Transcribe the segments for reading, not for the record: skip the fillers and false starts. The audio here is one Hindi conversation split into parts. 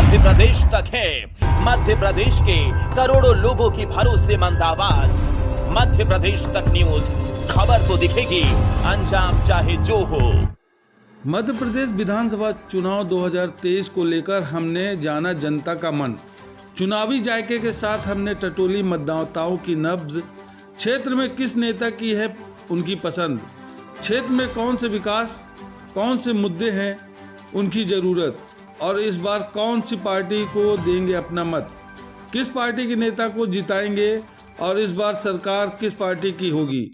मध्य प्रदेश तक है। मध्य प्रदेश के करोड़ों लोगों की भरोसेमंद आवाज। मध्य प्रदेश तक न्यूज, खबर तो दिखेगी, अंजाम चाहे जो हो। मध्य प्रदेश विधानसभा चुनाव 2023 को लेकर हमने जाना जनता का मन। चुनावी जायके के साथ हमने टटोली मतदाताओं की नब्ज। क्षेत्र में किस नेता की है उनकी पसंद, क्षेत्र में कौन से विकास, कौन से मुद्दे हैं उनकी ज़रूरत, और इस बार कौन सी पार्टी को देंगे अपना मत, किस पार्टी के नेता को जिताएंगे और इस बार सरकार किस पार्टी की होगी।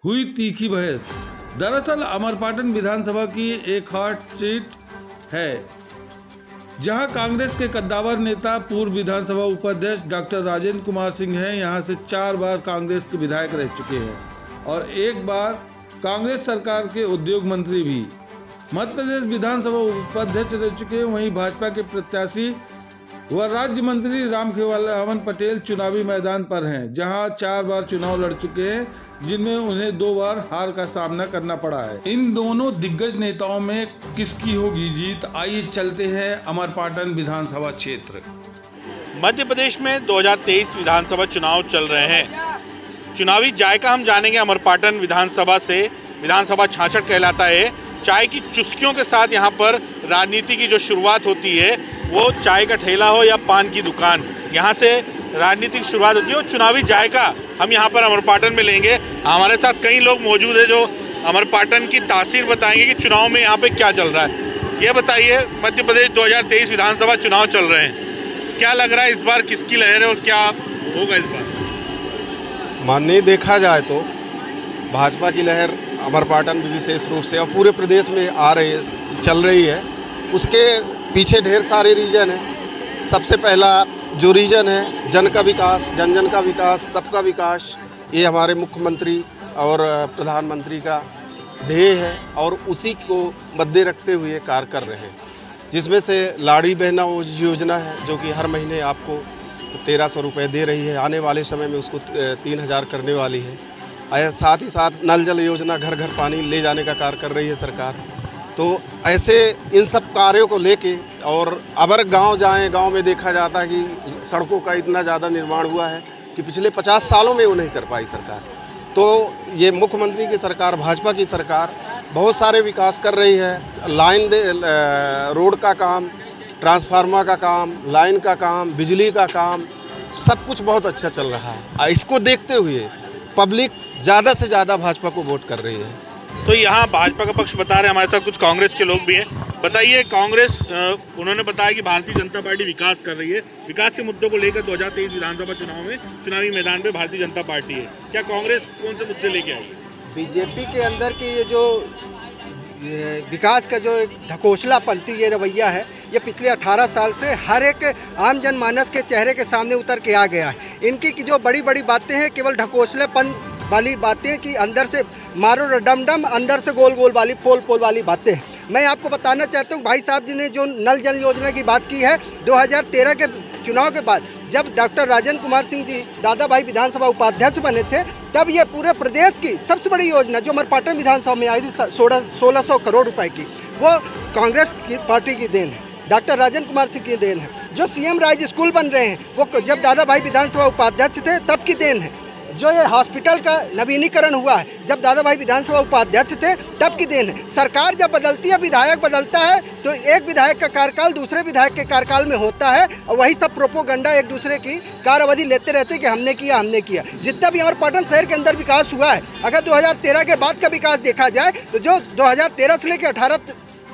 हुई तीखी बहस। दरअसल अमरपाटन विधानसभा की एक हॉट सीट है जहां कांग्रेस के कद्दावर नेता पूर्व विधानसभा उपाध्यक्ष डॉक्टर राजेंद्र कुमार सिंह हैं। यहां से 4 बार कांग्रेस के विधायक रह चुके हैं और एक बार कांग्रेस सरकार के उद्योग मंत्री भी। मध्य प्रदेश विधानसभा उपाध्यक्ष रह चुके हैं। वहीं भाजपा के प्रत्याशी व राज्य मंत्री रामखेलावन पटेल चुनावी मैदान पर हैं, जहां 4 बार चुनाव लड़ चुके हैं, जिनमें उन्हें 2 बार हार का सामना करना पड़ा है। इन दोनों दिग्गज नेताओं में किसकी होगी जीत, आइए चलते हैं अमरपाटन विधानसभा क्षेत्र। मध्य प्रदेश में 2023 विधानसभा चुनाव चल रहे हैं। चुनावी जायका हम जानेंगे अमरपाटन विधानसभा से। विधानसभा छाछठ कहलाता है। चाय की चुस्कियों के साथ यहाँ पर राजनीति की जो शुरुआत होती है, वो चाय का ठेला हो या पान की दुकान, यहाँ से राजनीति की शुरुआत होती है। और चुनावी जायका हम यहाँ पर अमरपाटन में लेंगे। हमारे साथ कई लोग मौजूद हैं जो अमरपाटन की तासीर बताएंगे कि चुनाव में यहाँ पे क्या चल रहा है। ये बताइए, मध्य प्रदेश 2023 विधानसभा चुनाव चल रहे हैं, क्या लग रहा है इस बार किसकी लहर है और क्या होगा इस बार? माननीय देखा जाए तो भाजपा की लहर अमरपाटन में विशेष रूप से और पूरे प्रदेश में चल रही है। उसके पीछे ढेर सारे रीजन हैं। सबसे पहला जो रीजन है, जन का विकास, जन जन का विकास, सबका विकास, ये हमारे मुख्यमंत्री और प्रधानमंत्री का ध्येय है और उसी को मद्दे रखते हुए कार्य कर रहे हैं। जिसमें से लाड़ी बहना योजना है जो कि हर महीने आपको 1300 रुपये दे रही है, आने वाले समय में उसको 3000 करने वाली है। साथ ही साथ नल जल योजना, घर घर पानी ले जाने का कार्य कर रही है सरकार। तो ऐसे इन सब कार्यों को लेके, और अगर गांव जाएं, गांव में देखा जाता है कि सड़कों का इतना ज़्यादा निर्माण हुआ है कि पिछले 50 सालों में वो नहीं कर पाई सरकार। तो ये मुख्यमंत्री की सरकार, भाजपा की सरकार बहुत सारे विकास कर रही है। रोड का काम, ट्रांसफार्मर का काम, लाइन का काम, बिजली का काम, सब कुछ बहुत अच्छा चल रहा है। इसको देखते हुए पब्लिक ज़्यादा से ज़्यादा भाजपा को वोट कर रही है। तो यहाँ भाजपा का पक्ष बता रहे हैं, हमारे साथ कुछ कांग्रेस के लोग भी हैं। बताइए, कांग्रेस उन्होंने बताया कि भारतीय जनता पार्टी विकास कर रही है। विकास के मुद्दों को लेकर 2023 विधानसभा चुनाव में चुनावी मैदान में भारतीय जनता पार्टी है। क्या कांग्रेस कौन से मुद्दे लेके आई? बीजेपी के अंदर की ये जो विकास का जो ढकोसलापंथी ये रवैया है, ये पिछले 18 साल से हर एक आम जनमानस के चेहरे के सामने उतर के आ गया है। इनकी की जो बड़ी बड़ी बातें हैं, केवल ढकोसलेपन वाली बातें कि अंदर से मारो डम डम, अंदर से गोल गोल वाली पोल पोल वाली बातें हैं। मैं आपको बताना चाहता हूँ, भाई साहब जी ने जो नल जल योजना की बात की है, 2013 के चुनाव के बाद जब डॉक्टर राजेंद्र कुमार सिंह जी दादा भाई विधानसभा उपाध्यक्ष बने थे, तब ये पूरे प्रदेश की सबसे बड़ी योजना जो अमरपाटन विधानसभा में आई थी 1600 करोड़ रुपए की, वो कांग्रेस की पार्टी की देन है, डॉक्टर राजेंद्र कुमार सिंह की देन है। जो सीएम राइज स्कूल बन रहे हैं, वो जब दादा भाई विधानसभा उपाध्यक्ष थे तब की देन है। जो ये हॉस्पिटल का नवीनीकरण हुआ है, जब दादा भाई विधानसभा उपाध्यक्ष थे तब की देन है। सरकार जब बदलती है, विधायक बदलता है, तो एक विधायक का कार्यकाल दूसरे विधायक के कार्यकाल में होता है और वही सब प्रोपोगंडा एक दूसरे की कार्यावधि लेते रहते हैं कि हमने किया हमने किया। जितना भी अमरपाटन शहर के अंदर विकास हुआ है, अगर 2013 के बाद का विकास देखा जाए तो जो 2013 से लेकर 18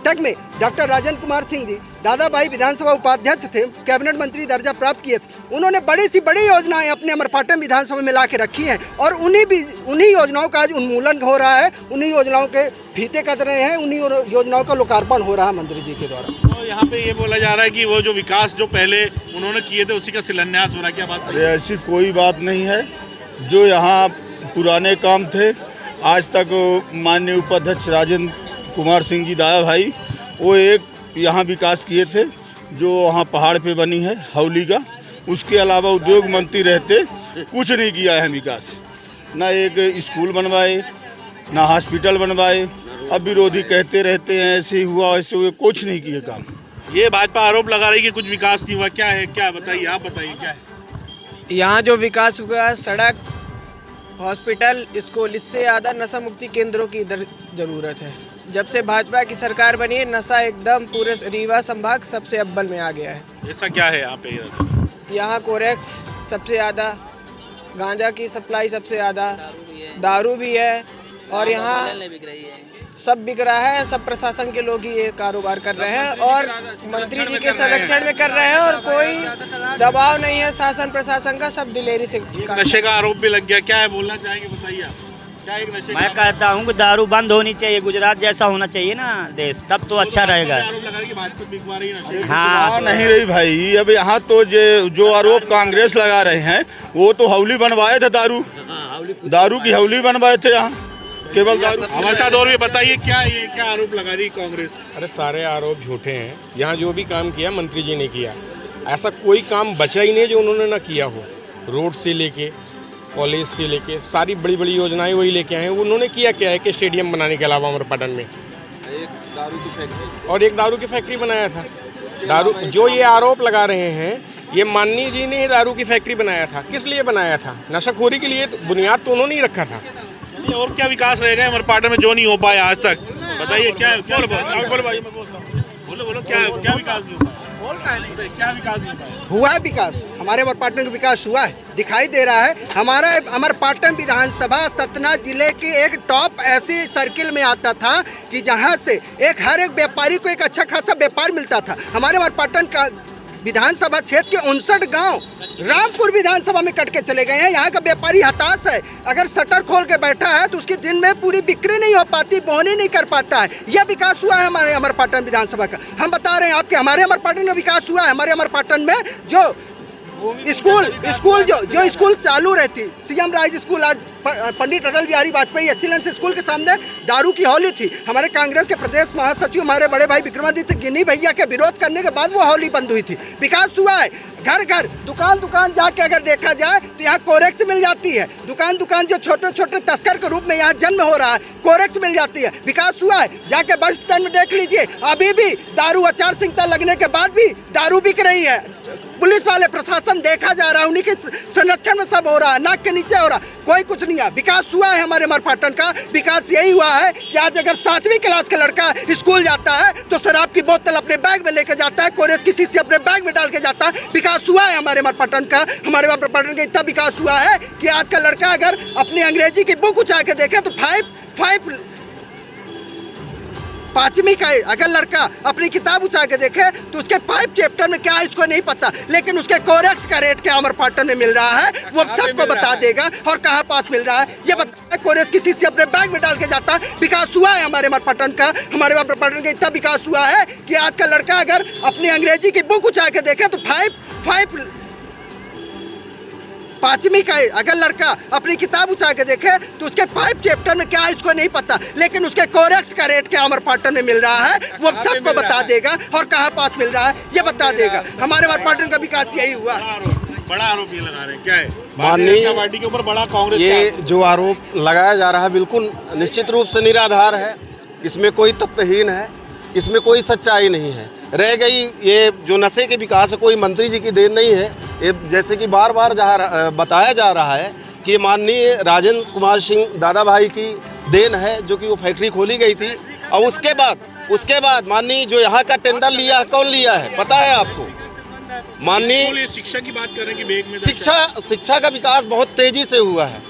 तक में डॉक्टर राजेंद्र कुमार सिंह जी दादा भाई विधानसभा उपाध्यक्ष थे, कैबिनेट मंत्री दर्जा प्राप्त किए थे, उन्होंने बड़ी सी बड़ी योजनाएं अपने अमरपाटन विधानसभा में ला के रखी हैं और उन्हीं योजनाओं का आज उन्मूलन हो रहा है, उन्हीं योजनाओं के फीते कत रहे हैं, उन्हीं योजनाओं का लोकार्पण हो रहा है मंत्री जी के द्वारा। तो यहाँ पे ये बोला जा रहा है कि वो जो विकास जो पहले उन्होंने किए थे उसी का शिलान्यास हो रहा है, क्या बात है? ऐसी कोई बात नहीं है। जो यहाँ पुराने काम थे, आज तक माननीय उपाध्यक्ष राजेंद्र कुमार सिंह जी दादा भाई वो एक यहाँ विकास किए थे, जो वहाँ पहाड़ पे बनी है हौली का। उसके अलावा उद्योग मंत्री रहते कुछ नहीं किया है विकास, ना एक स्कूल बनवाए, ना हॉस्पिटल बनवाए। अब विरोधी कहते रहते हैं ऐसे हुआ ऐसे हुए, कुछ नहीं किए काम। ये भाजपा आरोप लगा रही है कि कुछ विकास नहीं हुआ, क्या है, क्या बताइए, आप बताइए क्या है? यहाँ जो विकास हुआ है, सड़क, हॉस्पिटल, स्कूल, इससे ज़्यादा नशा मुक्ति केंद्रों की इधर ज़रूरत है। जब से भाजपा की सरकार बनी है, नशा एकदम पूरे रीवा संभाग सबसे अव्वल में आ गया है। ऐसा क्या है यहाँ पे? यहाँ कोरेक्स सबसे ज़्यादा, गांजा की सप्लाई सबसे ज़्यादा, दारू भी है और यहाँ सब बिक रहा है। सब प्रशासन के लोग ही ये कारोबार कर रहे हैं और मंत्री जी के संरक्षण में कर रहे हैं और कोई दबाव नहीं है शासन प्रशासन का, सब दिलेरी से। नशे का आरोप भी लग गया, क्या है, बोलना चाहेंगे, बताइए आप, क्या एक नशे मैं कहता हूँ कि दारू बंद होनी चाहिए, गुजरात जैसा होना चाहिए ना देश, तब तो अच्छा रहेगा। आरोप लगा रही है कि भाजपा बिकवा रही है नशे। हाँ नहीं रही भाई, अब यहाँ तो जो आरोप कांग्रेस लगा रहे हैं वो तो हौली बनवाए थे, दारू की हौली बनवाए थे यहाँ, केवल दारू। हमारे साथ और भी बताइए, क्या आरोप लगा रही कांग्रेस? अरे सारे आरोप झूठे हैं। यहाँ जो भी काम किया मंत्री जी ने किया, ऐसा कोई काम बचा ही नहीं जो उन्होंने ना किया हो। रोड से लेके कॉलेज से लेके सारी बड़ी बड़ी योजनाएं वही लेके आए हैं। उन्होंने किया क्या है कि स्टेडियम बनाने के अलावा अमरपाटन में एक दारू की फैक्ट्री बनाया था। दारू जो ये आरोप लगा रहे हैं, ये माननीय जी ने दारू की फैक्ट्री बनाया था। किस लिए बनाया था? नशाखोरी के लिए। बुनियाद तो उन्होंने ही रखा था। और क्या विकास रहेगा अमरपाटन में जो नहीं हो पाया आज तक? बताइए क्या क्या बोलो क्या विकास नहीं हो पाया? क्या विकास नहीं हो पाया? हुआ है विकास, हमारे अमरपाटन का विकास हुआ है, दिखाई दे रहा है। हमारा अमरपाटन विधानसभा सतना जिले के एक टॉप ऐसी सर्किल में आता था कि जहां से हर एक व्यापारी को एक अच्छा खासा व्यापार मिलता था। हमारे अमरपाटन का विधानसभा क्षेत्र के 59 गांव रामपुर विधानसभा में कट के चले गए हैं। यहाँ का व्यापारी हताश है, अगर शटर खोल के बैठा है तो उसके दिन में पूरी बिक्री नहीं हो पाती, बोनी नहीं कर पाता है। यह विकास हुआ है हमारे अमरपाटन विधानसभा का। हम बता रहे हैं आपके, हमारे अमरपाटन का विकास हुआ है। हमारे अमरपाटन में जो स्कूल स्कूल चालू रहती, सीएम राइज स्कूल, आज पंडित अटल बिहारी वाजपेयी एक्सीलेंस स्कूल के सामने दारू की हौली थी। हमारे कांग्रेस के प्रदेश महासचिव हमारे बड़े भाई विक्रमादित्य गिनी भैया के विरोध करने के बाद वो हौली बंद हुई थी। विकास हुआ है, घर घर दुकान जाके अगर देखा जाए तो यहाँ कोरेक्स मिल जाती है। दुकान जो छोटे छोटे तस्कर के रूप में यहाँ जन्म हो रहा है, कोरेक्स मिल जाती है। विकास हुआ है, जाके बस स्टैंड में देख लीजिए, अभी भी दारू आचार संहिता लगने के बाद भी दारू बिक रही है। पुलिस वाले प्रशासन देखा जा रहा है, उन्हीं के संरक्षण में सब हो रहा है, नाक के नीचे हो रहा, कोई कुछ नहीं है। विकास हुआ है हमारे अमरपाटन का। विकास यही हुआ है कि आज अगर 7वीं क्लास का लड़का स्कूल जाता है तो शराब की बोतल अपने बैग में लेके जाता है, कोरेस की शीशी अपने बैग में डाल के जाता है। विकास हुआ है हमारे अमरपाटन का। हमारे अमरपाटन का इतना विकास हुआ है कि आज का लड़का अगर अपनी अंग्रेजी की बुक उठा के देखे तो 5वीं का अगर लड़का अपनी किताब उठा के देखे तो उसके 5 चैप्टर में क्या है इसको नहीं पता, लेकिन उसके कोरेक्स का रेट क्या अमरपाटन में मिल रहा है वो सबको बता देगा और कहाँ पास मिल रहा है ये बता। कोरेक्स की शीशी अपने बैग में डाल के जाता है। विकास हुआ है हमारे अमरपाटन का। हमारे अमरपाटन का इतना विकास हुआ है कि आज का लड़का अगर अपनी अंग्रेजी की बुक उठा के देखे तो 5वीं का अगर लड़का अपनी किताब उठा के देखे तो उसके 5 चैप्टर में क्या है इसको नहीं पता, लेकिन उसके कोरेक्स का रेट क्या अमरपाटन में मिल रहा है वो सबको बता देगा और कहाँ पास मिल रहा है ये बता देगा। हमारे अमरपाटन का विकास यही हुआ। बड़ा आरोप ये लगा रहे हैं, क्या है? माननीय पार्टी के ऊपर बड़ा कांग्रेस ये जो आरोप लगाया जा रहा है बिल्कुल निश्चित रूप से निराधार है, इसमें कोई तथ्यहीन है, इसमें कोई सच्चाई नहीं है। रह गई ये जो नशे के विकास है, कोई मंत्री जी की देन नहीं है। ये जैसे कि बार बार बताया जा रहा है कि माननीय राजेंद्र कुमार सिंह दादा भाई की देन है जो कि वो फैक्ट्री खोली गई थी। और उसके बाद माननीय जो यहाँ का टेंडर लिया है, कौन लिया है पता है आपको? माननीय शिक्षा की बात कर रहे हैं कि बेग में शिक्षा का विकास बहुत तेज़ी से हुआ है,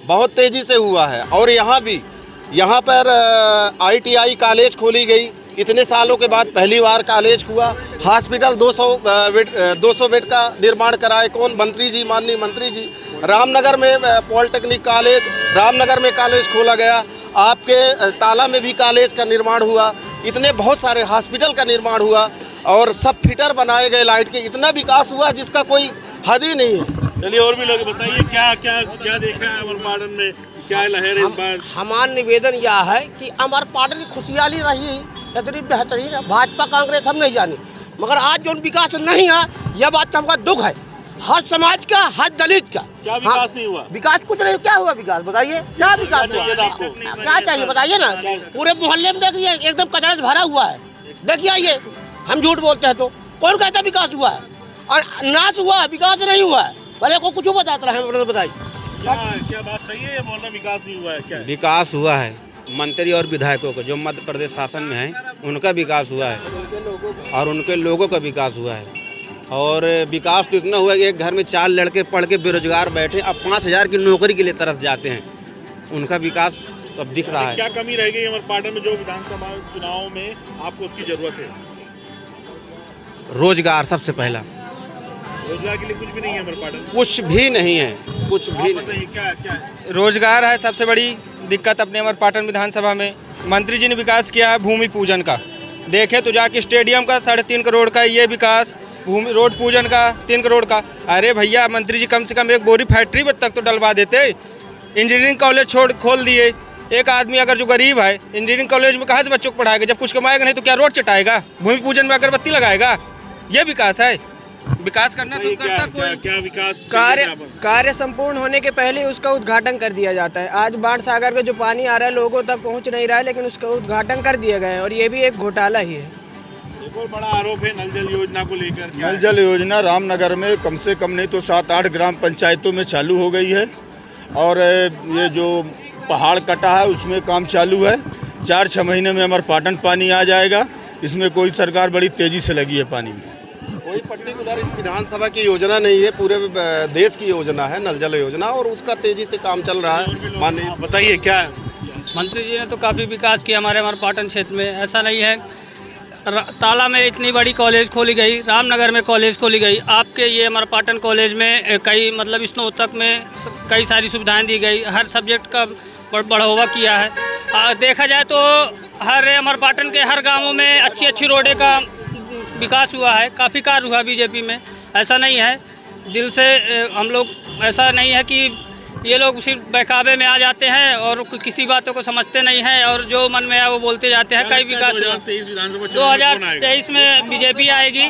बहुत तेज़ी से हुआ है। और यहाँ पर ITI कॉलेज खोली गई, इतने सालों के बाद पहली बार कॉलेज हुआ। हॉस्पिटल 200 बेड का निर्माण कराए कौन? मंत्री जी, माननीय मंत्री जी। रामनगर में पॉलिटेक्निक कॉलेज, रामनगर में कॉलेज खोला गया। आपके ताला में भी कॉलेज का निर्माण हुआ। इतने बहुत सारे हॉस्पिटल का निर्माण हुआ और सब फिटर बनाए गए लाइट के। इतना विकास हुआ जिसका कोई हद ही नहीं है। चलिए और भी लोग बताइए क्या देखा है अमरपाटन में, क्या लहर है इस बार? हमारा निवेदन यह है कि अमरपाटन की खुशहाली रही इतनी बेहतरीन है। भाजपा कांग्रेस हम नहीं जानी, मगर आज जो विकास नहीं है यह बात का हमका दुख है। हर समाज का, हर दलित का। क्या विकास नहीं हुआ? विकास कुछ नहीं। क्या हुआ विकास बताइए? क्या विकास हुआ? क्या चाहिए बताइए ना। पूरे मोहल्ले में देखिए एकदम कचरा से भरा हुआ है। देखिए ये हम झूठ बोलते हैं तो कौन कहता विकास हुआ है? और नाश हुआ है, विकास नहीं हुआ है। भले को कुछ बताता रहे, बताइए क्या बात सही है? ये बोलना विकास नहीं हुआ है क्या? विकास हुआ है, मंत्री और विधायकों को जो मध्य प्रदेश शासन में है उनका विकास हुआ है और उनके लोगों का विकास हुआ है। और विकास तो इतना हुआ कि एक घर में 4 लड़के पढ़ के बेरोजगार बैठे, अब 5,000 की नौकरी के लिए तरस जाते हैं। उनका विकास तो अब दिख रहा है। क्या कमी रह गई अमरपाटन में जो विधानसभा चुनाव में आपको उसकी जरूरत है? रोजगार सबसे पहला। रोजगार के लिए कुछ भी नहीं है अमरपाटन? कुछ भी नहीं है, कुछ भी नहीं। क्या है? रोजगार है सबसे बड़ी दिक्कत अपने अमरपाटन विधानसभा में। मंत्री जी ने विकास किया है भूमि पूजन का, देखे तो जाके स्टेडियम का 3.5 करोड़ का ये विकास, भूमि रोड पूजन का 3 करोड़ का। अरे भैया मंत्री जी कम से कम एक बोरी फैक्ट्री तक तो डलवा देते। इंजीनियरिंग कॉलेज खोल दिए। एक आदमी अगर जो गरीब है इंजीनियरिंग कॉलेज में कहाँ से बच्चों को पढ़ाएगा? जब कुछ कमाएगा नहीं तो क्या रोड चटाएगा? भूमि पूजन में अगरबत्ती लगाएगा? ये विकास है? विकास करना तो करता कोई। क्या विकास? कार्य संपूर्ण होने के पहले उसका उद्घाटन कर दिया जाता है। आज बाढ़ सागर का जो पानी आ रहा है लोगों तक पहुंच नहीं रहा है, लेकिन उसका उद्घाटन कर दिया गया है और ये भी एक घोटाला ही है। एक और बड़ा आरोप है नल जल योजना को लेकर। नल जल योजना रामनगर में कम से कम नहीं तो 7-8 ग्राम पंचायतों में चालू हो गई है और ये जो पहाड़ कटा है उसमें काम चालू है। 4-6 महीने में अमरपाटन पानी आ जाएगा। इसमें कोई सरकार बड़ी तेजी से लगी है पानी में। कोई पर्टिकुलर इस विधानसभा की योजना नहीं है, पूरे देश की योजना है नल जल योजना और उसका तेजी से काम चल रहा है। माननीय बताइए क्या है? मंत्री जी ने तो काफ़ी विकास किया हमारे अमरपाटन क्षेत्र में। ऐसा नहीं है, ताला में इतनी बड़ी कॉलेज खोली गई, रामनगर में कॉलेज खोली गई, आपके ये अमरपाटन कॉलेज में कई मतलब स्नातक में कई सारी सुविधाएं दी गई, हर सब्जेक्ट का बढ़ावा किया है। देखा जाए तो हर अमरपाटन के हर गांवों में अच्छी अच्छी रोडें का विकास हुआ है, काफ़ी कार्य हुआ बीजेपी में। ऐसा नहीं है दिल से हम लोग, ऐसा नहीं है कि ये लोग सिर्फ बहकावे में आ जाते हैं और किसी बातों को समझते नहीं हैं और जो मन में है वो बोलते जाते हैं। कई विकास 2023 में बीजेपी आएगी,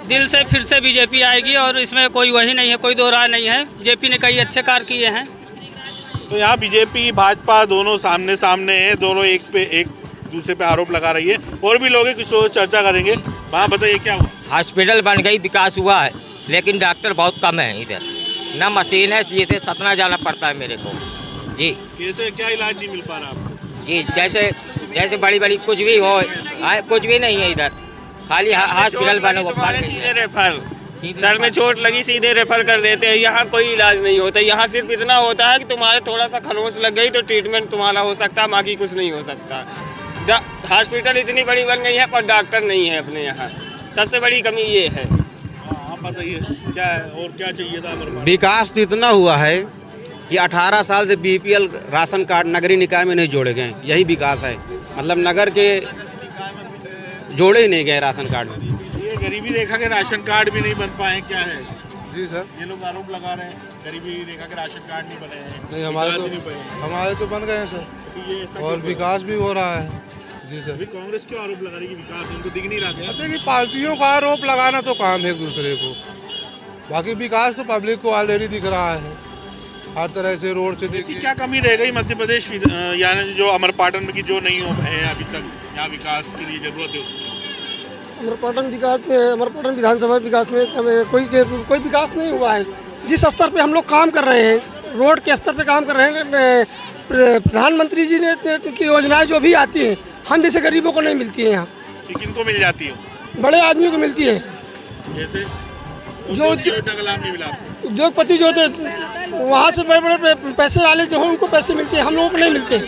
दिल से फिर से बीजेपी आएगी और इसमें कोई वही नहीं है, कोई दो राय नहीं है। बीजेपी ने कई अच्छे कार्य किए हैं। तो यहाँ बीजेपी भाजपा दोनों सामने सामने है, दोनों एक दूसरे पे आरोप लगा रही है। और भी लोग हैं, कुछ लोग चर्चा करेंगे। वहाँ बताइए क्या हुआ? हॉस्पिटल बन गई, विकास हुआ है, लेकिन डॉक्टर बहुत कम है इधर, ना मशीन है, इसलिए थे सतना जाना पड़ता है मेरे को जी। कैसे क्या इलाज नहीं मिल पा रहा आपको? जी जैसे बड़ी बड़ी कुछ भी हो, कुछ भी नहीं है इधर, खाली हॉस्पिटल बने रेफर, सर में चोट लगी सीधे रेफर कर देते हैं। यहाँ कोई इलाज नहीं होता। यहाँ सिर्फ इतना होता है कि तुम्हारे थोड़ा सा खरोंच लग गई तो ट्रीटमेंट तुम्हारा हो सकता है, बाकी कुछ नहीं हो सकता। हॉस्पिटल इतनी बड़ी बन गई है पर डॉक्टर नहीं है अपने यहाँ, सबसे बड़ी कमी ये है। आप बताइए क्या है और क्या चाहिए था? विकास तो इतना हुआ है कि 18 साल से BPL राशन कार्ड नगरीय निकाय में नहीं जोड़े गए, यही विकास है। मतलब नगर के जोड़े ही नहीं गए राशन कार्ड में। ये गरीबी रेखा के राशन कार्ड भी नहीं बन पाए, क्या है? जी सर, ये लोग आरोप लगा रहे हैं गरीबी रेखा के राशन कार्ड नहीं बने हैं। नहीं हमारे तो बन गए हैं सर और विकास भी हो रहा है। जी सर, अभी कांग्रेस क्यों आरोप लगा रही है कि विकास इनको दिख नहीं रहा है? कि पार्टियों का आरोप लगाना तो काम है एक दूसरे को, बाकी विकास तो पब्लिक को ऑलरेडी दिख रहा है हर तरह से, रोड से देखिए। क्या कमी रह गई मध्य प्रदेश यानी जो अमरपाटन में की जो नहीं हो है अभी तक, यहाँ विकास के लिए जरूरत है उसकी? अमरपाटन विकास में, अमरपाटन विधानसभा विकास में कोई विकास नहीं हुआ है। जिस स्तर पे हम लोग काम कर रहे हैं, रोड के स्तर पे काम कर रहे हैं, प्रधानमंत्री जी ने की योजनाएं जो भी आती हैं हम जैसे गरीबों को नहीं मिलती है। यहाँ किनको मिल जाती है? बड़े आदमियों को मिलती है, जैसे जो उद्योगपति जो होते वहाँ से बड़े बड़े पैसे वाले जो हैं उनको पैसे मिलते हैं, हम लोगों को नहीं मिलते हैं।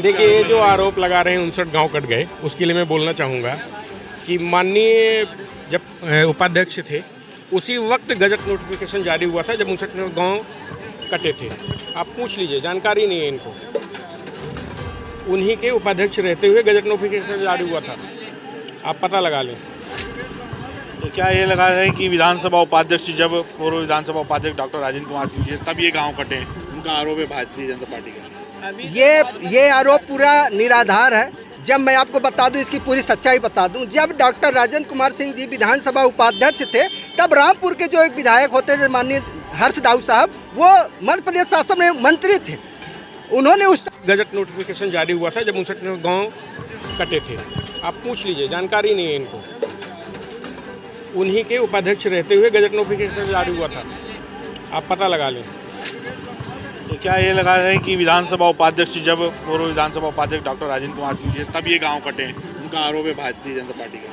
देखिए ये जो आरोप लगा रहे हैं 59 गांव कट गए, उसके लिए मैं बोलना चाहूँगा कि माननीय जब उपाध्यक्ष थे उसी वक्त गजट नोटिफिकेशन जारी हुआ था जब 59 गांव कटे थे। आप पूछ लीजिए, जानकारी नहीं है इनको। उन्हीं के उपाध्यक्ष रहते हुए गजट नोटिफिकेशन जारी हुआ था, आप पता लगा लें। तो क्या ये लगा रहे हैं कि विधानसभा उपाध्यक्ष, जब पूर्व विधानसभा उपाध्यक्ष डॉक्टर राजेंद्र कुमार सिंह जी तब ये गाँव कटे, उनका आरोप है भारतीय जनता पार्टी का? ये आरोप पूरा निराधार है। जब मैं आपको बता दूं, इसकी पूरी सच्चाई बता दूं, जब डॉक्टर राजेंद्र कुमार सिंह जी विधानसभा उपाध्यक्ष थे तब रामपुर के जो एक विधायक होते थे माननीय हर्ष दाऊ साहब, वो मध्य प्रदेश शासन में मंत्री थे। उन्होंने उस गजट नोटिफिकेशन जारी हुआ था जब 59 गांव कटे थे। आप पूछ लीजिए, जानकारी नहीं है इनको। उन्हीं के उपाध्यक्ष रहते हुए गजट नोटिफिकेशन जारी हुआ था, आप पता लगा लें। तो क्या ये लगा रहे हैं कि विधानसभा उपाध्यक्ष, जब पूर्व विधानसभा उपाध्यक्ष डॉक्टर राजेंद्र कुमार सिंह जी तब ये गांव कटे, उनका आरोप है भारतीय जनता पार्टी का।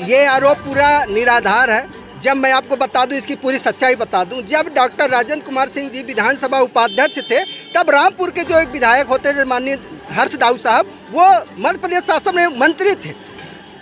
ये आरोप पूरा निराधार है। जब मैं आपको बता दूं, इसकी पूरी सच्चाई बता दूं, जब डॉक्टर राजेंद्र कुमार सिंह जी विधानसभा उपाध्यक्ष थे, तब रामपुर के जो एक विधायक होते थे माननीय हर्ष दाऊ साहब, वो मध्य प्रदेश शासन में मंत्री थे।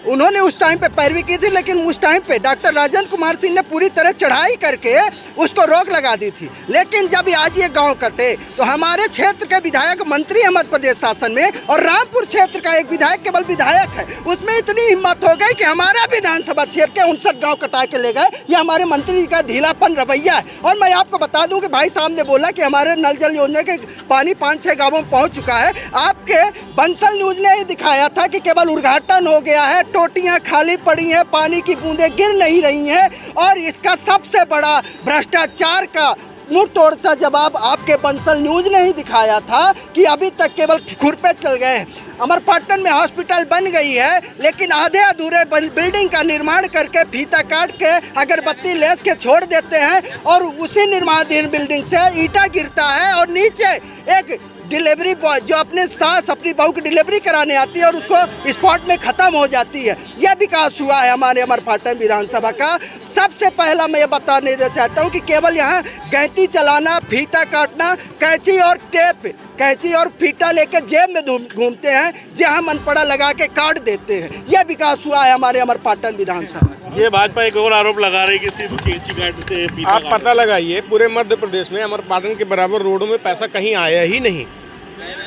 उन्होंने उस टाइम पे पैरवी की थी, लेकिन उस टाइम पे डॉक्टर राजेंद्र कुमार सिंह ने पूरी तरह चढ़ाई करके उसको रोक लगा दी थी। लेकिन जब आज ये गांव कटे तो हमारे क्षेत्र के विधायक मंत्री है मध्य प्रदेश शासन में, और रामपुर क्षेत्र का एक विधायक केवल विधायक है, उसमें इतनी हिम्मत हो गई कि हमारा विधानसभा क्षेत्र के 59 गाँव कटा के ले गए। ये हमारे मंत्री का ढीलापन रवैया है। और मैं आपको बता दूँ कि भाई साहब ने बोला कि हमारे नल जल योजना के पानी 5-6 गाँवों में पहुँच चुका है। आपके बंसल न्यूज ने ये दिखाया था कि केवल उद्घाटन हो गया है, टोटियां खाली पड़ी हैं, पानी की बूंदें गिर नहीं रही हैं। और इसका सबसे बड़ा भ्रष्टाचार का मुंह तोड़ता जवाब आपके बंसल न्यूज ने ही दिखाया था कि अभी तक केवल खुरपे चल गए हैं। अमरपाटन में हॉस्पिटल बन गई है, लेकिन आधे अधूरे बिल्डिंग का निर्माण करके फीता काट के अगरबत्ती लेस के छोड़ देते हैं, और उसी निर्माणाधीन बिल्डिंग से ईंटा गिरता है और नीचे एक डिलीवरी बॉय जो अपने सास अपनी बहू की डिलीवरी कराने आती है और उसको स्पॉट में ख़त्म हो जाती है। यह विकास हुआ है हमारे अमरपाटन विधानसभा का। सबसे पहला मैं ये बताने चाहता हूँ कि केवल यहाँ गैंती चलाना, फीता काटना, कैंची और टेप, कैंची और फीता लेके जेब में घूमते हैं, जहाँ मन पड़ा लगा के काट देते हैं। यह विकास हुआ है हमारे अमरपाटन विधानसभा। ये भाजपा एक और आरोप लगा रही है कि सिर्फ कैंची काट से फीता आप पता लगाइए, पूरे मध्य प्रदेश में अमरपाटन के बराबर रोडों में पैसा कहीं आया ही नहीं।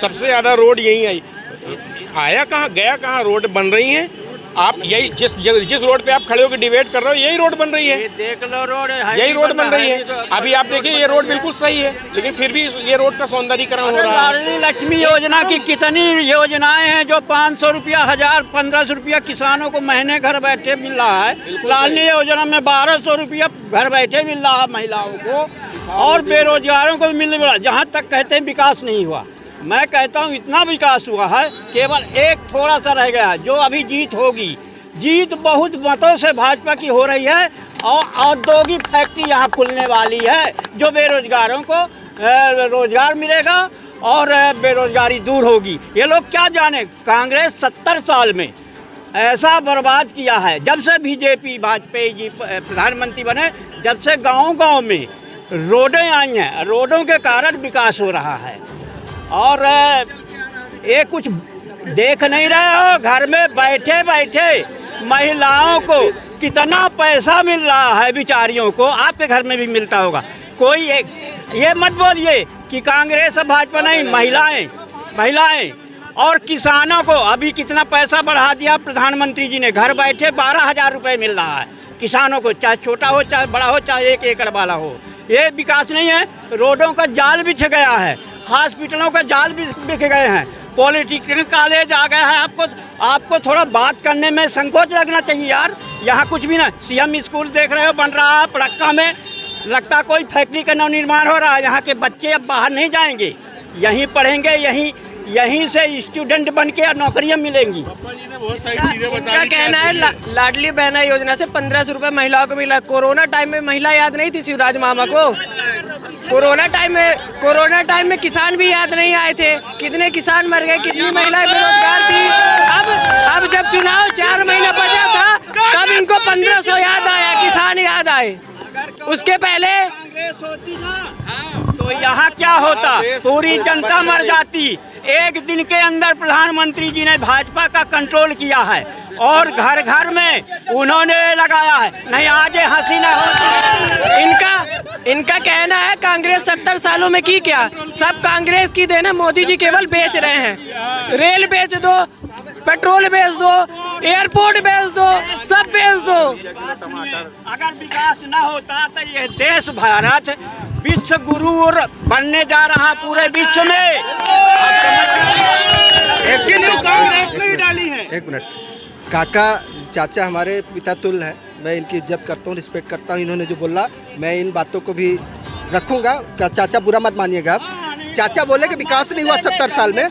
सबसे ज़्यादा रोड यहीं आई, आया कहाँ गया कहाँ? रोड बन रही हैं। आप यही जिस रोड पे आप खड़े होकर डिबेट कर रहे हो, यही रोड बन रही है। देख लो रोड, यही रोड बन रही है। अभी आप देखिए, ये रोड बिल्कुल सही है, लेकिन फिर भी ये रोड का सौंदर्यीकरण हो रहा है। लाडली लक्ष्मी योजना की कितनी योजनाएं हैं जो 500 रुपया, 1000, 1500 रुपया किसानों को महीने घर बैठे मिल रहा है। लाडली योजना में 1200 रुपया घर बैठे मिल रहा है महिलाओं को, और बेरोजगारों को भी मिल रहा है। जहाँ तक कहते हैं विकास नहीं हुआ, मैं कहता हूँ इतना विकास हुआ है, केवल एक थोड़ा सा रह गया, जो अभी जीत होगी। जीत बहुत मतों से भाजपा की हो रही है, और औद्योगिक फैक्ट्री यहाँ खुलने वाली है, जो बेरोजगारों को रोजगार मिलेगा और बेरोजगारी दूर होगी। ये लोग क्या जाने, कांग्रेस 70 साल में ऐसा बर्बाद किया है। जब से बीजेपी वाजपेयी जी प्रधानमंत्री बने, जब से गाँव-गाँव में रोडें आई हैं, रोडों के कारण विकास हो रहा है। और ये कुछ देख नहीं रहे हो, घर में बैठे बैठे महिलाओं को कितना पैसा मिल रहा है बेचारियों को। आपके घर में भी मिलता होगा। कोई ये मत बोलिए कि कांग्रेस और भाजपा नहीं, महिलाएं और किसानों को अभी कितना पैसा बढ़ा दिया प्रधानमंत्री जी ने। घर बैठे 12,000 रुपये मिल रहा है किसानों को, चाहे छोटा हो चाहे बड़ा हो, चाहे 1 एकड़ वाला हो। ये विकास नहीं है। रोडों का जाल बिछ गया है, हॉस्पिटलों का जाल भी बिक गए हैं, पॉलिटेक्निक कॉलेज आ गया है। आपको थोड़ा बात करने में संकोच लगना चाहिए यार। यहाँ कुछ भी ना, सीएम स्कूल देख रहे हो बन रहा है पड़क्का में, लगता कोई फैक्ट्री का नवनिर्माण हो रहा है। यहाँ के बच्चे अब बाहर नहीं जाएंगे, यहीं पढ़ेंगे, यहीं से स्टूडेंट बन के नौकरियाँ मिलेंगी। उनका कहना है लाडली बहना योजना से 1500 रुपये महिलाओं को मिला। कोरोना टाइम में महिला याद नहीं थी शिवराज मामा को? कोरोना टाइम में किसान भी याद नहीं आए थे? कितने किसान मर गए, कितनी महिलाएं बेरोजगार थी। अब जब चुनाव 4 महीना बचा था, तब इनको 1500 याद आया, किसान याद आए। उसके पहले तो यहाँ क्या होता, पूरी जनता मर जाती। एक दिन के अंदर प्रधानमंत्री जी ने भाजपा का कंट्रोल किया है, और घर घर में उन्होंने लगाया है। नहीं आगे हंसी ना हो। इनका कहना है कांग्रेस 70 सालों में की क्या? सब कांग्रेस की देन है, मोदी जी केवल बेच रहे हैं। रेल बेच दो, पेट्रोल बेच दो, एयरपोर्ट बेच दो, सब बेच दो। अगर विकास ना होता तो ये देश भारत विश्व गुरु बनने जा रहा पूरे विश्व में। एक मिनट, काका चाचा हमारे पिता तुल्य हैं, मैं इनकी इज्जत करता हूँ, रिस्पेक्ट करता हूँ। इन्होंने जो बोला मैं इन बातों को भी रखूँगा। चाचा बुरा मत मानिएगा आप। चाचा बोले कि विकास नहीं हुआ 70 साल में।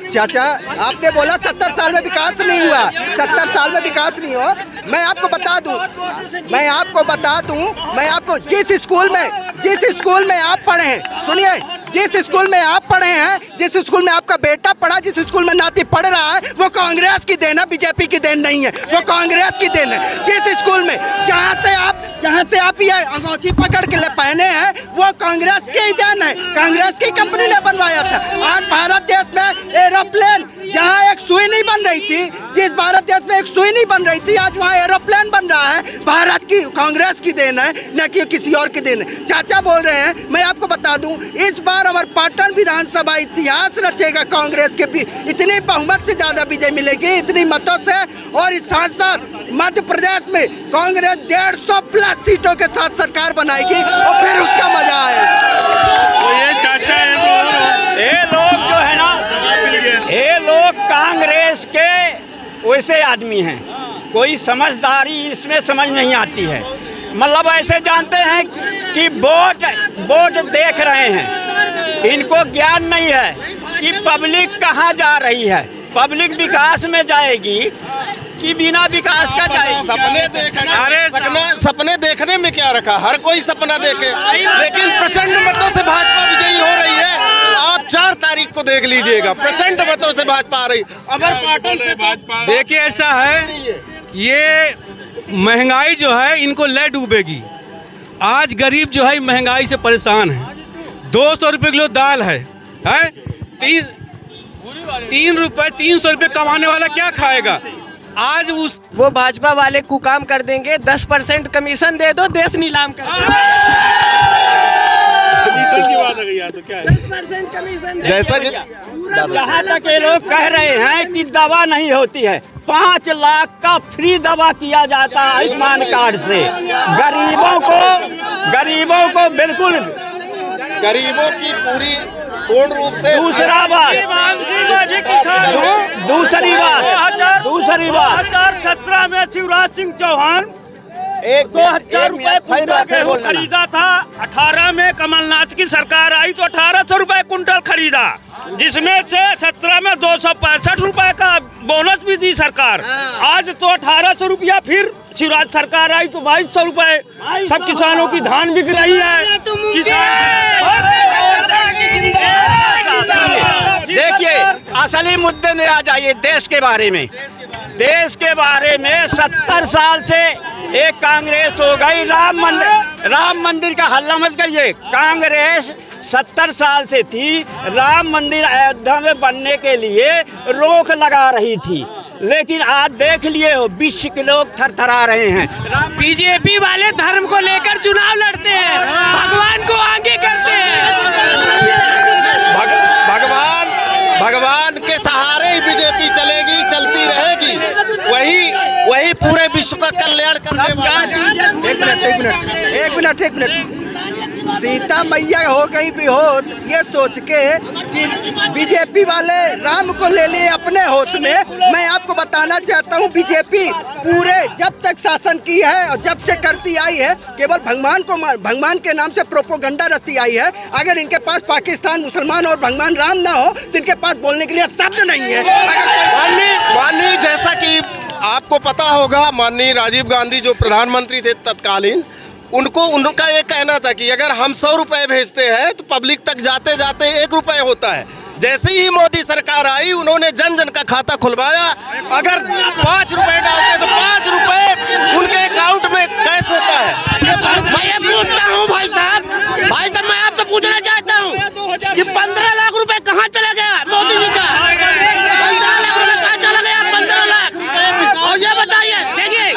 चाचा आपने बोला 70 साल में विकास नहीं हुआ, 70 साल में विकास नहीं हुआ। मैं आपको बता दूं, मैं आपको जिस स्कूल में आप पढ़े हैं, सुनिए, जिस स्कूल में आप पढ़े हैं, जिस स्कूल में आपका बेटा पढ़ा, जिस स्कूल में नाती पढ़ रहा है, वो कांग्रेस की देन है, बीजेपी की देन नहीं है, वो कांग्रेस की देन है। जिस स्कूल में जहाँ से आप ये अंगूठी पकड़ के पहने हैं, वो कांग्रेस की ही देन है, कांग्रेस की कंपनी ने बनवाया था। आज भारत देश में एरोप्लेन, जहाँ एक सुई नहीं बन रही थी, जिस भारत देश में एक सुई नहीं बन रही थी, आज वहाँ एरोप्लेन बन रहा है। भारत की कांग्रेस की देन है, न कि किसी और की देन है। चाचा बोल रहे हैं, मैं आपको बता दूं, इस बार अमरपाटन विधानसभा इतिहास रचेगा। कांग्रेस के भी इतनी बहुमत से ज्यादा विजय मिलेगी, इतनी मतों से। और इस साथ साथ मध्य प्रदेश में कांग्रेस 150+ सीटों के साथ सरकार बनाएगी और फिर उसका मजा आएगा। तो ये चाचा ये लोग जो है ना, ये लोग कांग्रेस के वैसे आदमी हैं, कोई समझदारी इसमें समझ नहीं आती है। मतलब ऐसे जानते हैं कि वोट देख रहे हैं, इनको ज्ञान नहीं है कि पब्लिक कहाँ जा रही है, पब्लिक विकास में जाएगी कि बिना विकास का जाएगी। सपने देखने में क्या रखा, हर कोई सपना देखे, लेकिन प्रचंड मतों से भाजपा विजयी हो रही है। आप 4 तारीख को देख लीजिएगा, प्रचंड मतों से भाजपा आ रही। अमरपाटन से भाजपा, देखिए ऐसा है, ये महंगाई जो है इनको ले डूबेगी। आज गरीब जो है महंगाई से परेशान है। 200 रुपये किलो दाल है 3 रुपये 300 रुपये कमाने वाला क्या खाएगा? आज वो भाजपा वाले कुकाम कर देंगे, 10% कमीशन दे दो, देश नीलाम कर की बात आ गई यार, तो क्या है? 10% कमीशन जैसा कि जहाँ तक ये लोग कह रहे हैं कि दवा नहीं होती है, 5 लाख का फ्री दवा किया जाता है आयुष्मान कार्ड से। गरीबों को बिल्कुल, गरीबों की पूरी पूर्ण रूप से। दूसरी बात 2017 में शिवराज सिंह चौहान 2000 रुपए कुंटल गेहूँ खरीदा था। 18 में कमलनाथ की सरकार आई तो 1800 रुपए कुंटल खरीदा, जिसमें से 17 में 265 रुपए का बोनस भी दी सरकार। आज तो 1800 रुपया फिर शिवराज सरकार आई तो 2200 रुपए। सब किसानों की धान बिक रही है। देखिए असली मुद्दे में आ जाइए। देश के बारे में 70 साल से एक कांग्रेस हो गई। राम मंदिर का हल्ला मत करिए। कांग्रेस 70 साल से थी, राम मंदिर अयोध्या में बनने के लिए रोक लगा रही थी, लेकिन आज देख लिए हो विश्व के लोग थरथरा रहे हैं। बीजेपी वाले धर्म को लेकर चुनाव लड़ते हैं, भगवान को आगे करते हैं। भगवान के सहारे ही बीजेपी चलेगी, चलती रहेगी, वही पूरे विश्व का कल्याण करने वाला। एक मिनट। सीता मैया हो गई बेहोश ये सोच के कि बीजेपी वाले राम को ले लिए अपने होश में। मैं आपको बताना चाहता हूँ, बीजेपी पूरे जब तक शासन की है और जब से करती आई है, केवल भगवान के नाम से प्रोपोगंडा रचती आई है। अगर इनके पास पाकिस्तान मुसलमान और भगवान राम ना हो तो इनके पास बोलने के लिए शब्द नहीं है। माननीय जैसा कि आपको पता होगा, माननीय राजीव गांधी जो प्रधानमंत्री थे तत्कालीन, उनका ये कहना था कि अगर हम 100 रुपए भेजते हैं तो पब्लिक तक जाते जाते 1 रुपए होता है। जैसे ही मोदी सरकार आई, उन्होंने जन जन का खाता खुलवाया। अगर 5 रुपए डालते तो 5 रुपए उनके अकाउंट में कैश होता है। मैं ये पूछता हूँ भाई साहब, मैं आपसे पूछना चाहता हूँ कि 15 लाख रुपए कहाँ चला गया मोदी जी का? 15 लाख रुपए कहाँ चला गया? 15 लाख। और ये बताइए, देखिए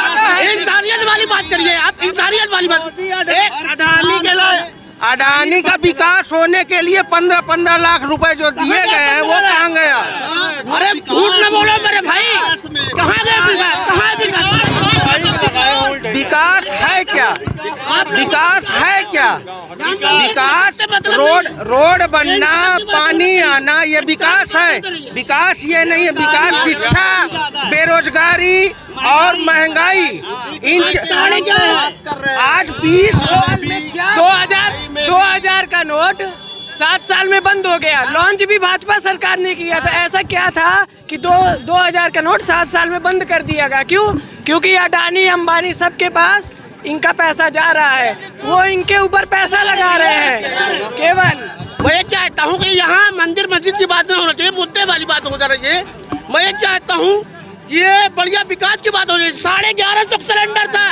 इंसानियत वाली बात करिए आप, इंसानियत वाली बात। अडानी का विकास होने के लिए 15 लाख रुपए जो दिए गए हैं वो कहाँ गया? अरे झूठ न बोलो मेरे भाई, कहाँ गए विकास? कहाँ है विकास? विकास है क्या? विकास है क्या? विकास रोड बनना, पानी आना, ये विकास है? विकास ये नहीं है। विकास शिक्षा, बेरोजगारी और महंगाई। आज 20 2000 का नोट 7 साल में बंद हो गया। लॉन्च भी भाजपा सरकार ने किया था। ऐसा क्या था कि 2000 का नोट 7 साल में बंद कर दिया गया? क्यों? क्योंकि अडानी अंबानी सबके पास इनका पैसा जा रहा है, वो इनके ऊपर पैसा लगा रहे हैं केवल। मैं ये चाहता हूँ कि यहाँ मंदिर मस्जिद की बात नहीं होना चाहिए, मुद्दे वाली बात हो जा रही है। मैं ये चाहता हूँ ये बढ़िया विकास की बात हो रही है। 1150 सिलेंडर था,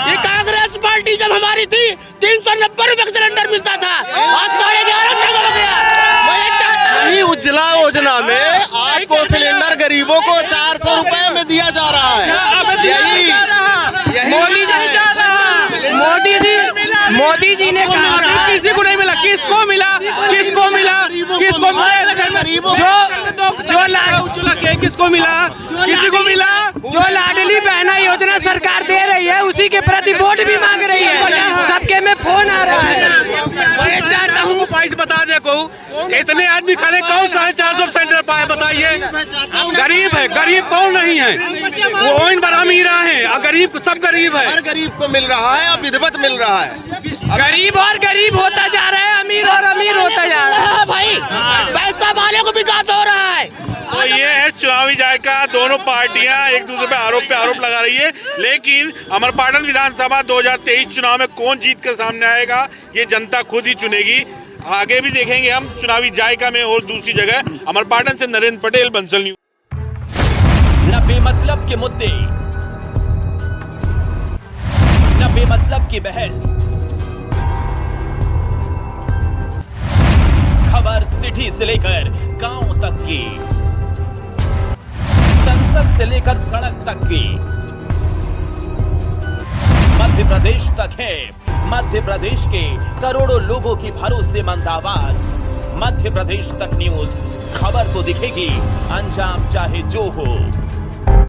ये कांग्रेस पार्टी जब हमारी थी 390 रुपए सिलेंडर मिलता था, आज 1150 हो गया। मैं ये चाहता हूँ उज्ज्वला योजना में आपको सिलेंडर गरीबों को 400 रुपए में दिया जा रहा है। मोदी जी ने कहा किसी को नहीं मिला। किसको मिला? किसको मिला? किसको मिला? किसको मिला? किसी को मिला? जो लाडली बहना योजना सरकार दे रही है उसी के प्रति वोट भी मांग रही है। सबके में फोन आ रहा है। मैं चाहता हूँ पैसे बता दे को इतने आदमी खड़े कौन 450 सेंटर पाए बताइए? गरीब है, गरीब कौन नहीं है? वो इन बड़ा अमीर है और गरीब सब गरीब है। हर गरीब को मिल रहा है और विधिवत मिल रहा है। गरीब और गरीब होता जा रहा है, अमीर और अमीर होता जा रहा है। भाई पैसा वाले को विकास हो रहा है। तो ये है चुनावी जायका। दोनों पार्टियां एक दूसरे पे आरोप लगा रही है, लेकिन अमरपाटन विधानसभा 2023 चुनाव में कौन जीत कर सामने आएगा ये जनता खुद ही चुनेगी। आगे भी देखेंगे हम चुनावी जायका में और दूसरी जगह। अमरपाटन से नरेंद्र पटेल, बंसल न्यूज। न बेमतलब के मुद्दे, न बेमतलब की बहस, खबर सिटी से लेकर गांव तक की, संसद से लेकर सड़क तक की, मध्य प्रदेश तक है। मध्य प्रदेश के करोड़ों लोगों की भरोसेमंद आवाज। मध्य प्रदेश तक न्यूज, खबर तो दिखेगी, अंजाम चाहे जो हो।